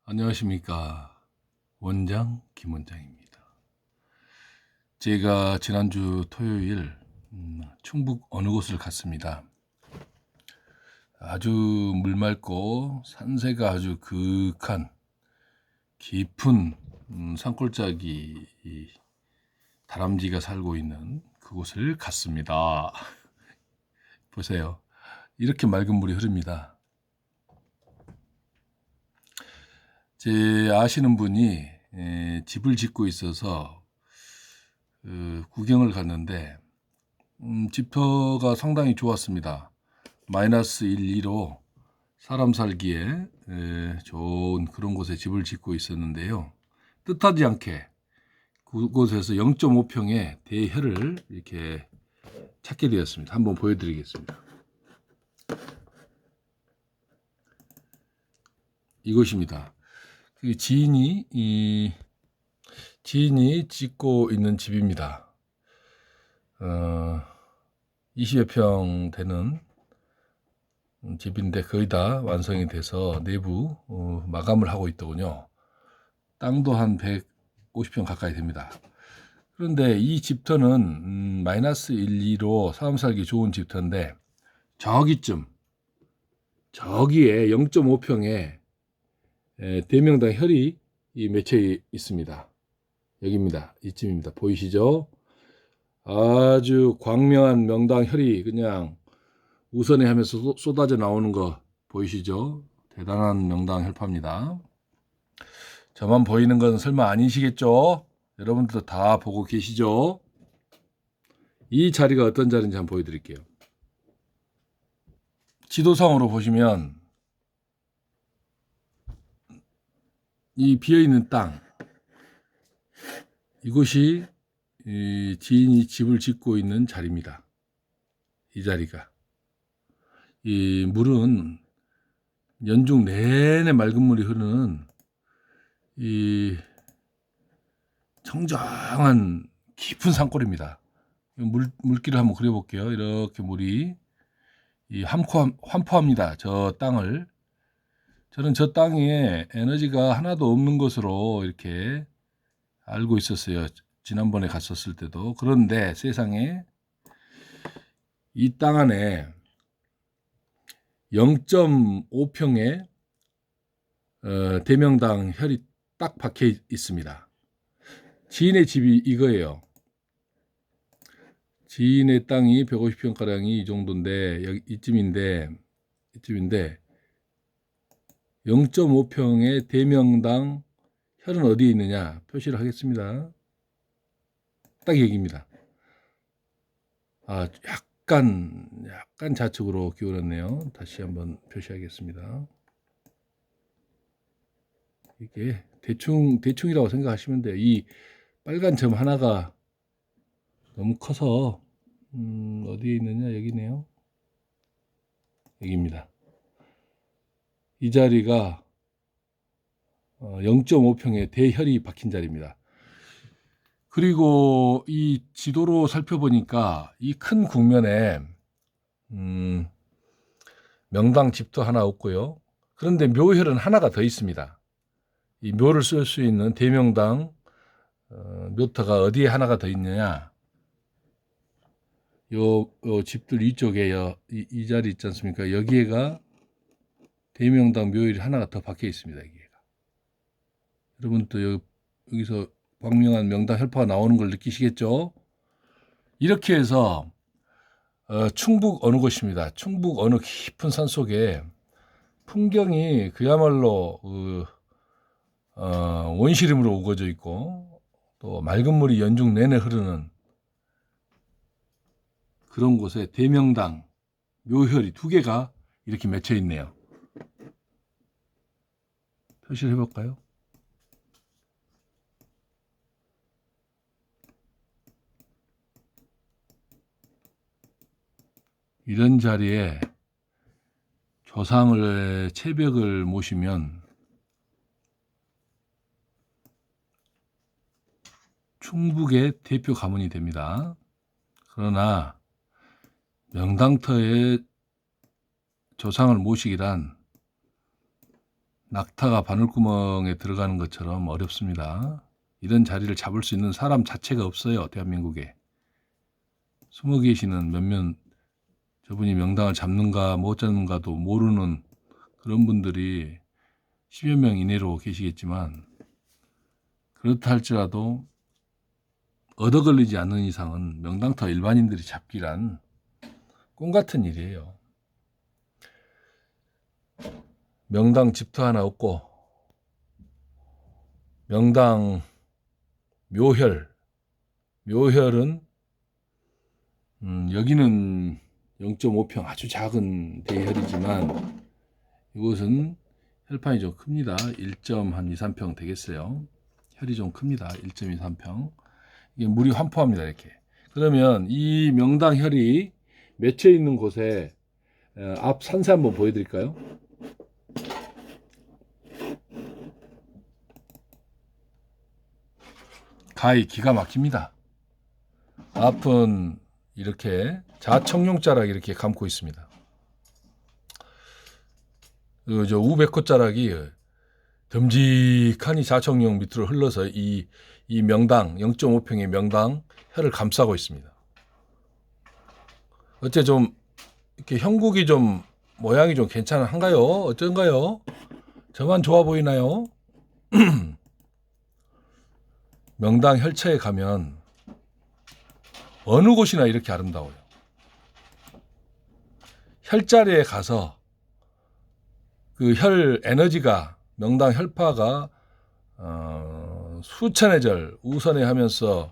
안녕하십니까. 원장 김원장입니다. 제가 지난주 토요일 충북 어느 곳을 갔습니다. 아주 물맑고 산세가 아주 그윽한 깊은 산골짜기 다람쥐가 살고 있는 그곳을 갔습니다. 보세요. 이렇게 맑은 물이 흐릅니다. 제 아시는 분이 집을 짓고 있어서 구경을 갔는데 집터가 상당히 좋았습니다. 마이너스 1, 2로 사람 살기에 좋은 그런 곳에 집을 짓고 있었는데요. 뜻하지 않게 그곳에서 0.5평의 대혈을 이렇게 찾게 되었습니다. 한번 보여드리겠습니다. 이곳입니다. 그 지인이 짓고 있는 집입니다. 20여 평 되는 집인데 거의 다 완성이 돼서 내부 마감을 하고 있더군요. 땅도 한 150평 가까이 됩니다. 그런데 이 집터는 마이너스 1, 2로 사람 살기 좋은 집터인데 저기에 0.5평에 대명당 혈이 맺혀 있습니다. 여기입니다. 이쯤입니다. 보이시죠? 아주 광명한 명당 혈이 그냥 우선에 하면서 쏟아져 나오는 거 보이시죠? 대단한 명당 혈파입니다. 저만 보이는 건 설마 아니시겠죠? 여러분들도 다 보고 계시죠? 이 자리가 어떤 자리인지 한번 보여드릴게요. 지도상으로 보시면 이 비어있는 땅, 이곳이 지인이 집을 짓고 있는 자리입니다. 이 자리가. 이 물은 연중 내내 맑은 물이 흐르는 이 청정한 깊은 산골입니다. 물길을 한번 그려볼게요. 이렇게 물이 환포합니다. 저 땅을. 저는 저 땅에 에너지가 하나도 없는 것으로 이렇게 알고 있었어요. 지난번에 갔었을 때도. 그런데 세상에 이 땅 안에 0.5평의 대명당 혈이 딱 박혀 있습니다. 지인의 집이 이거예요. 지인의 땅이 150평가량이 이 정도인데 이쯤인데 0.5평의 대명당 혈은 어디에 있느냐 표시를 하겠습니다. 딱 여기입니다. 약간 좌측으로 기울었네요. 다시 한번 표시하겠습니다. 이게 대충이라고 생각하시면 돼요. 이 빨간 점 하나가 너무 커서 어디에 있느냐 여기네요. 여기입니다. 이 자리가 0.5평의 대혈이 박힌 자리입니다. 그리고 이 지도로 살펴보니까 이 큰 국면에 명당 집도 하나 없고요. 그런데 묘혈은 하나가 더 있습니다. 이 묘를 쓸 수 있는 대명당 묘터가 어디에 하나가 더 있느냐? 요 집들 위쪽에 이 자리 있지 않습니까? 여기에가 대명당 묘일이 하나가 더 박혀 있습니다. 여기가. 여러분 또 여기서 광명한 명당 혈파가 나오는 걸 느끼시겠죠? 이렇게 해서 충북 어느 곳입니다. 충북 어느 깊은 산 속에 풍경이 그야말로 원시림으로 우거져 있고 또 맑은 물이 연중 내내 흐르는 그런 곳에 대명당 묘혈이 두 개가 이렇게 맺혀 있네요. 표시를 해볼까요? 이런 자리에 조상을 체벽을 모시면 충북의 대표 가문이 됩니다. 그러나 명당터에 조상을 모시기란 낙타가 바늘구멍에 들어가는 것처럼 어렵습니다. 이런 자리를 잡을 수 있는 사람 자체가 없어요. 대한민국에. 숨어 계시는 몇몇 저분이 명당을 잡는가 못 잡는가도 모르는 그런 분들이 10여 명 이내로 계시겠지만, 그렇다 할지라도 얻어 걸리지 않는 이상은 명당터 일반인들이 잡기란 꿈 같은 일이에요. 명당 집터 하나 없고, 명당 묘혈은 여기는 0.5평 아주 작은 대혈이지만 이곳은 혈판이 좀 큽니다. 1.23평 되겠어요. 혈이 좀 큽니다. 1.23평. 이게 물이 환포합니다. 이렇게. 그러면 이 명당 혈이 맺혀 있는 곳에 앞 산세 한번 보여드릴까요? 가히 기가 막힙니다. 앞은 이렇게 자청룡자락이 이렇게 감고 있습니다. 저 우백호자락이 듬직하니 자청룡 밑으로 흘러서 이 명당 0.5평의 명당 혈을 감싸고 있습니다. 어째 좀 이렇게 형국이 좀 모양이 좀 괜찮한가요? 어쩐가요? 저만 좋아 보이나요? 명당 혈처에 가면 어느 곳이나 이렇게 아름다워요. 혈자리에 가서 그 혈 에너지가, 명당 혈파가 수천의 절 우선회 하면서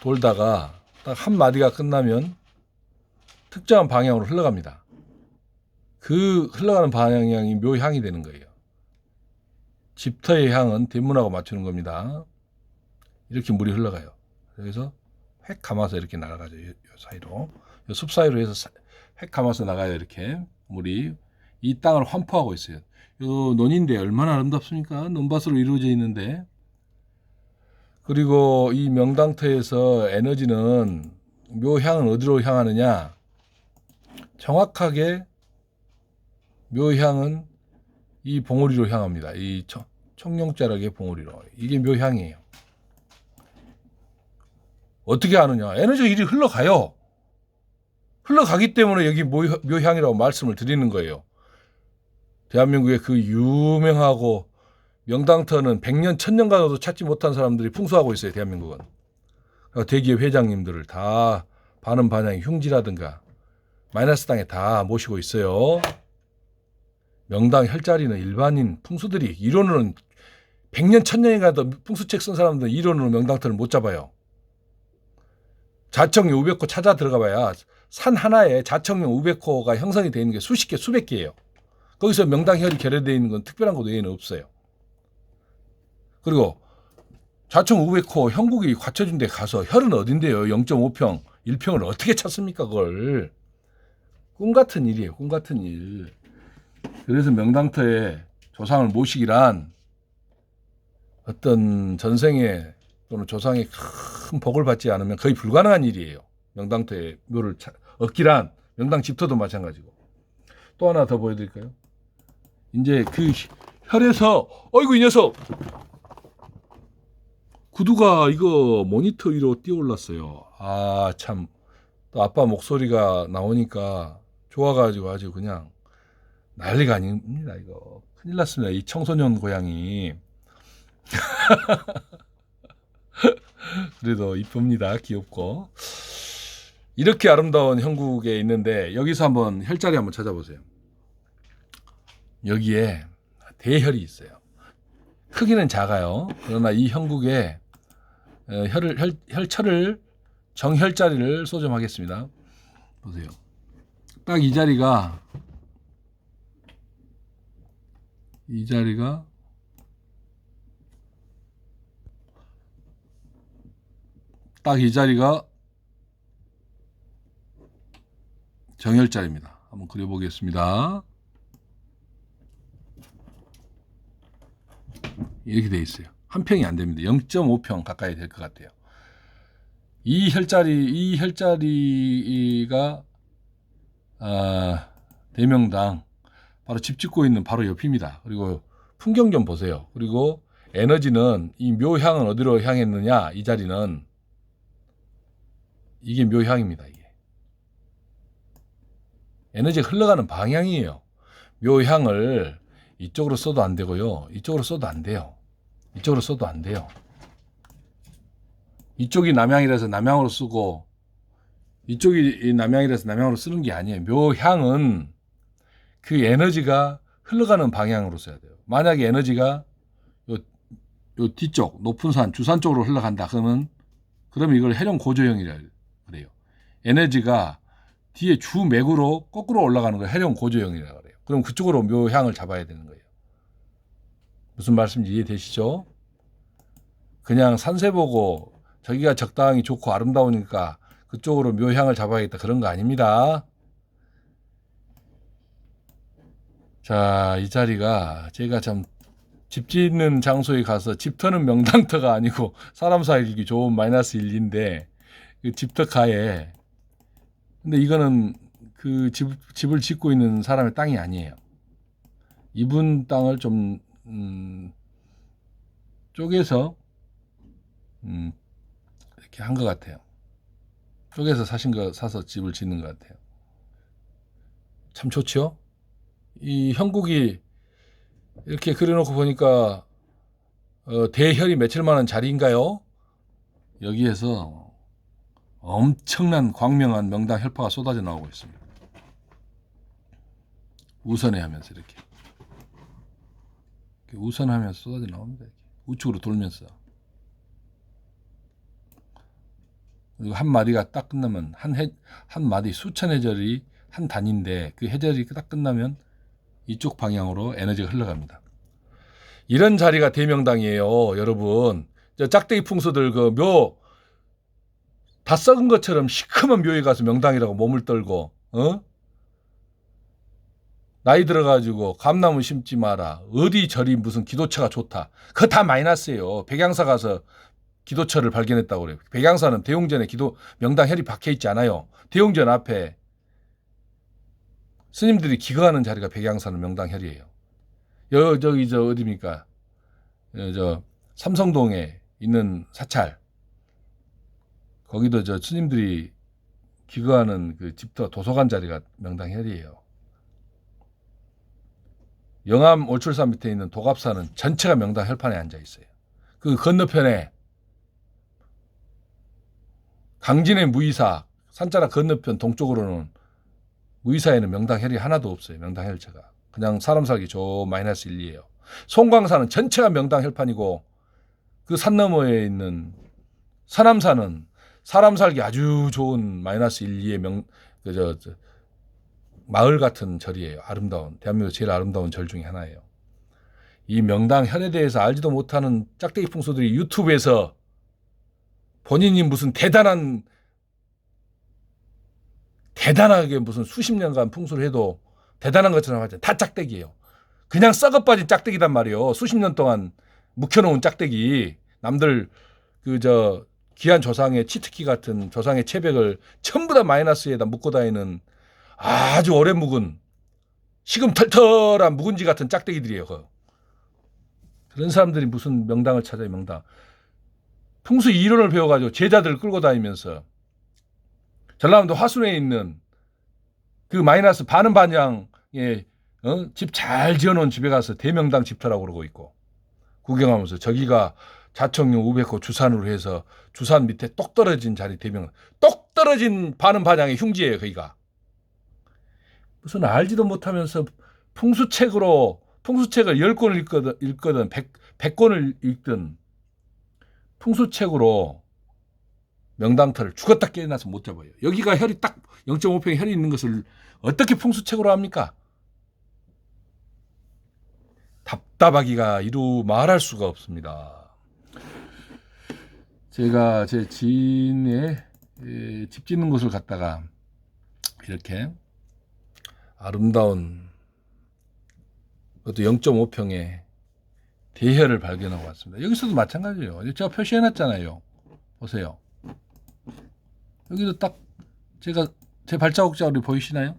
돌다가 딱 한 마디가 끝나면 특정한 방향으로 흘러갑니다. 그 흘러가는 방향이 묘향이 되는 거예요. 집터의 향은 대문하고 맞추는 겁니다. 이렇게 물이 흘러가요. 그래서 획 감아서 이렇게 날아가죠. 이 사이로. 이 숲 사이로 해서 획 감아서 나가요. 이렇게 물이 이 땅을 환포하고 있어요. 이 논인데 얼마나 아름답습니까? 논밭으로 이루어져 있는데. 그리고 이 명당터에서 에너지는, 묘향은 어디로 향하느냐? 정확하게 묘향은 이 봉우리로 향합니다. 이 청룡자락의 봉우리로. 이게 묘향이에요. 어떻게 아느냐? 에너지가 이리 흘러가요. 흘러가기 때문에 여기 묘향이라고 말씀을 드리는 거예요. 대한민국의 그 유명하고 명당터는 100년, 1000년 가도 찾지 못한 사람들이 풍수하고 있어요. 대한민국은. 대기업 회장님들을 다 반은 반향 흉지라든가 마이너스 땅에 다 모시고 있어요. 명당 혈자리는 일반인 풍수들이 이론으로는 100년, 1000년이 가도 풍수책 쓴 사람들은 이론으로 명당터를 못 잡아요. 자청룡 우백호 찾아 들어가 봐야 산 하나에 자청룡 우백호가 형성이 되어 있는 게 수십 개, 수백 개예요. 거기서 명당혈이 결여되어 있는 건 특별한 것 외에는 없어요. 그리고 자청 우백호 형국이 갖춰준 데 가서 혈은 어딘데요? 0.5평, 1평을 어떻게 찾습니까? 그걸. 꿈 같은 일이에요. 꿈 같은 일. 그래서 명당터에 조상을 모시기란 어떤 전생에 또는 조상의 큰 복을 받지 않으면 거의 불가능한 일이에요. 명당터에 묘를 얻기란. 명당 집터도 마찬가지고. 또 하나 더 보여드릴까요? 이제 그 혈에서, 어이구 이 녀석, 구두가 이거 모니터 위로 뛰어 올랐어요. 아 참, 또 아빠 목소리가 나오니까 좋아가지고 아주 그냥 난리가 아닙니다. 이거 큰일 났습니다. 이 청소년 고양이. 그래도 이쁩니다. 귀엽고. 이렇게 아름다운 형국에 있는데 여기서 한번 혈자리 한번 찾아보세요. 여기에 대혈이 있어요. 크기는 작아요. 그러나 이 형국에 혈처를, 정혈자리를 소점하겠습니다. 보세요. 딱 이 자리가 딱 이 자리가 정혈자리입니다. 한번 그려보겠습니다. 이렇게 돼 있어요. 한 평이 안 됩니다. 0.5평 가까이 될 것 같아요. 이 혈자리가 대명당 바로 집 짓고 있는 바로 옆입니다. 그리고 풍경 좀 보세요. 그리고 에너지는 이 묘향은 어디로 향했느냐? 이 자리는 이게 묘향입니다. 이게 에너지가 흘러가는 방향이에요. 묘향을 이쪽으로 써도 안 되고요. 이쪽으로 써도 안 돼요. 이쪽으로 써도 안 돼요. 이쪽이 남향이라서 남향으로 쓰고 이쪽이 남향이라서 남향으로 쓰는 게 아니에요. 묘향은 그 에너지가 흘러가는 방향으로 써야 돼요. 만약에 에너지가 요 뒤쪽 높은 산 주산 쪽으로 흘러간다 그러면 이걸 해령 고조형이라 그래요. 에너지가 뒤에 주맥으로 거꾸로 올라가는 걸 해령 고조형이라 그래요. 그럼 그쪽으로 묘향을 잡아야 되는 거예요. 무슨 말씀인지 이해되시죠? 그냥 산세 보고 저기가 적당히 좋고 아름다우니까 그쪽으로 묘향을 잡아야겠다 그런 거 아닙니다. 자, 이 자리가 제가 참 집 짓는 장소에 가서 집터는 명당터가 아니고 사람 살기 좋은 마이너스 1인데 그 집터 가에 근데 이거는 그 집을 짓고 있는 사람의 땅이 아니에요. 이분 땅을 좀 쪼개서 이렇게 한 것 같아요. 쪼개서 사서 집을 짓는 것 같아요. 참 좋죠? 이 형국이 이렇게 그려놓고 보니까 대혈이 며칠 만한 자리인가요? 여기에서 엄청난 광명한 명당 혈파가 쏟아져 나오고 있습니다. 우선회하면서 이렇게 우선하면서 쏟아져 나옵니다. 이렇게. 우측으로 돌면서 그리고 한 마디가 딱 끝나면 한 마디 수천 해절이 한 단인데 그 해절이 딱 끝나면 이쪽 방향으로 에너지가 흘러갑니다. 이런 자리가 대명당이에요, 여러분. 저 짝대기 풍수들 그 묘 다 썩은 것처럼 시커먼 묘에 가서 명당이라고 몸을 떨고 나이 들어가지고 감나무 심지 마라. 어디 절이 무슨 기도처가 좋다. 그거 다 마이너스예요. 백양사 가서 기도처를 발견했다고 그래요. 백양사는 대웅전에 명당 혈이 박혀있지 않아요. 대웅전 앞에 스님들이 기거하는 자리가 백양사는 명당 혈이에요. 저기 어디입니까? 저 삼성동에 있는 사찰. 거기도 저 스님들이 기거하는 그 집터 도서관 자리가 명당 혈이에요. 영암 올출산 밑에 있는 도갑사는 전체가 명당 혈판에 앉아 있어요. 그 건너편에 강진의 무의사 산자락 건너편 동쪽으로는 무의사에는 명당 혈이 하나도 없어요. 명당 혈체가 그냥 사람 살기 저 마이너스 1이에요. 송광사는 전체가 명당 혈판이고 그 산 너머에 있는 서남사는 사람 살기 아주 좋은 마이너스 1, 2의 마을 같은 절이에요. 아름다운 대한민국 제일 아름다운 절 중에 하나예요. 이 명당 혈에 대해서 알지도 못하는 짝대기 풍수들이 유튜브에서 본인이 무슨 대단하게 무슨 수십 년간 풍수를 해도 대단한 것처럼 하죠. 다 짝대기예요. 그냥 썩어 빠진 짝대기단 말이에요. 수십 년 동안 묵혀놓은 짝대기. 남들 귀한 조상의 치트키 같은 조상의 체백을 전부 다 마이너스에다 묶고 다니는 아주 오래 묵은 시금털털한 묵은지 같은 짝대기들이에요. 그런 사람들이 무슨 명당을 찾아요. 명당. 풍수 이론을 배워가지고 제자들을 끌고 다니면서 전라남도 화순에 있는 그 마이너스 반은 반양에 집 잘 지어놓은 집에 가서 대명당 집터라고 그러고 있고 구경하면서 저기가 자청룡 우백호 주산으로 해서 주산 밑에 똑 떨어진 자리 대명당 똑 떨어진 반은 반양의 흉지예요. 거기가 무슨 알지도 못하면서 풍수책을 10권을 읽거든 100권을 읽든 풍수책으로 명당터를 죽었다 깨어나서 못 잡아요. 여기가 혈이 딱 0.5평의 혈이 있는 것을 어떻게 풍수책으로 합니까? 답답하기가 이루 말할 수가 없습니다. 제가 제 지인의 집 짓는 곳을 갔다가 이렇게 아름다운 그것도 0.5평의 대혈을 발견하고 왔습니다. 여기서도 마찬가지예요. 제가 표시해놨잖아요. 보세요. 여기도 딱 제 발자국 자리 보이시나요?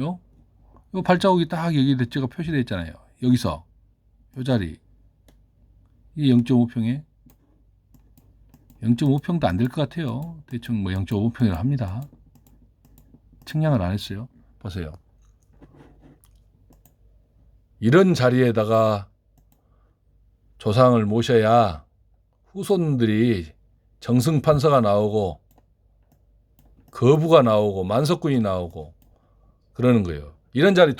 요 발자국이 딱 여기 제가 표시되어 있잖아요. 여기서 요 자리 이게 0.5평에 0.5평도 안 될 것 같아요. 대충 뭐 0.5평이라 합니다. 측량을 안 했어요. 보세요. 이런 자리에다가 조상을 모셔야 후손들이 정승판서가 나오고 거부가 나오고 만석군이 나오고 그러는 거예요. 이런 자리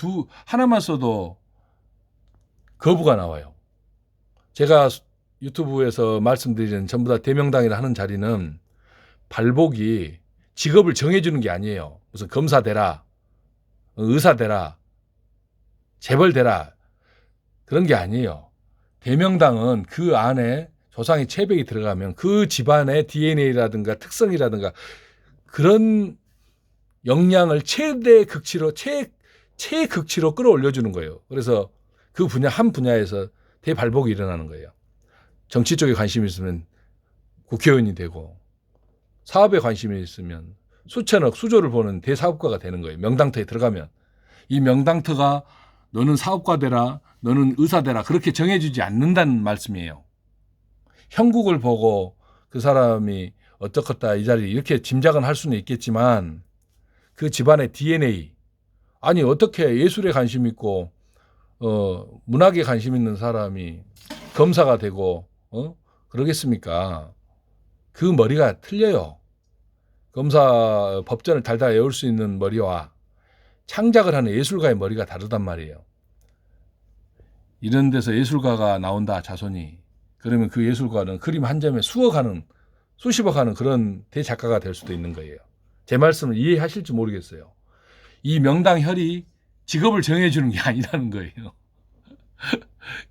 하나만 써도 거부가 나와요. 제가 유튜브에서 말씀드리는 전부 다 대명당이라 하는 자리는 발복이 직업을 정해주는 게 아니에요. 무슨 검사 되라, 의사 되라, 재벌 되라 그런 게 아니에요. 대명당은 그 안에 조상의 체백이 들어가면 그 집안의 DNA라든가 특성이라든가 그런 역량을 최극치로 끌어올려주는 거예요. 그래서 그 한 분야에서 대발복이 일어나는 거예요. 정치 쪽에 관심이 있으면 국회의원이 되고 사업에 관심이 있으면 수천억 수조를 보는 대사업가가 되는 거예요. 명당터에 들어가면. 이 명당터가 너는 사업가 되라, 너는 의사 되라 그렇게 정해주지 않는다는 말씀이에요. 형국을 보고 그 사람이 어떻겠다 이 자리 이렇게 짐작은 할 수는 있겠지만 그 집안의 DNA 아니 어떻게 예술에 관심 있고 문학에 관심 있는 사람이 검사가 되고 그러겠습니까? 그 머리가 틀려요. 검사 법전을 달달 외울 수 있는 머리와 창작을 하는 예술가의 머리가 다르단 말이에요. 이런 데서 예술가가 나온다 자손이 그러면 그 예술가는 그림 한 점에 수십억 하는 그런 대작가가 될 수도 있는 거예요. 제 말씀을 이해하실지 모르겠어요. 이 명당혈이 직업을 정해주는 게 아니라는 거예요.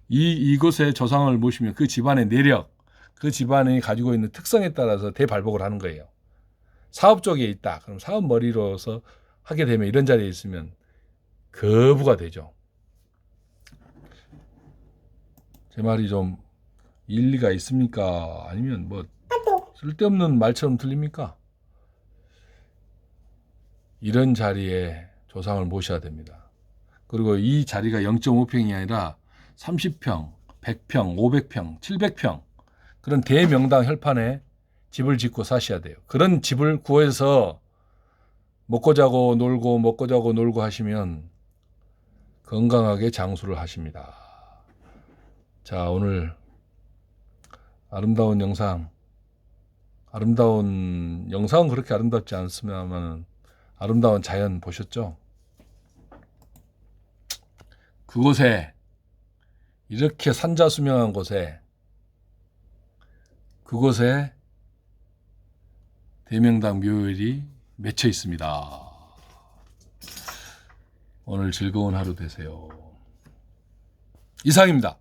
이곳에 조상을 모시면 그 집안의 내력, 그 집안이 가지고 있는 특성에 따라서 대발복을 하는 거예요. 사업 쪽에 있다. 그럼 사업 머리로서 하게 되면 이런 자리에 있으면 거부가 되죠. 제 말이 좀 일리가 있습니까? 아니면 뭐 쓸데없는 말처럼 들립니까? 이런 자리에 조상을 모셔야 됩니다. 그리고 이 자리가 0.5평이 아니라 30평, 100평, 500평, 700평 그런 대명당 혈판에 집을 짓고 사셔야 돼요. 그런 집을 구해서 먹고 자고 놀고 먹고 자고 놀고 하시면 건강하게 장수를 하십니다. 자, 오늘 아름다운 영상은 그렇게 아름답지 않습니다만 아름다운 자연 보셨죠? 그곳에 이렇게 산자수명한 그곳에 대명당 묘일이 맺혀 있습니다. 오늘 즐거운 하루 되세요. 이상입니다.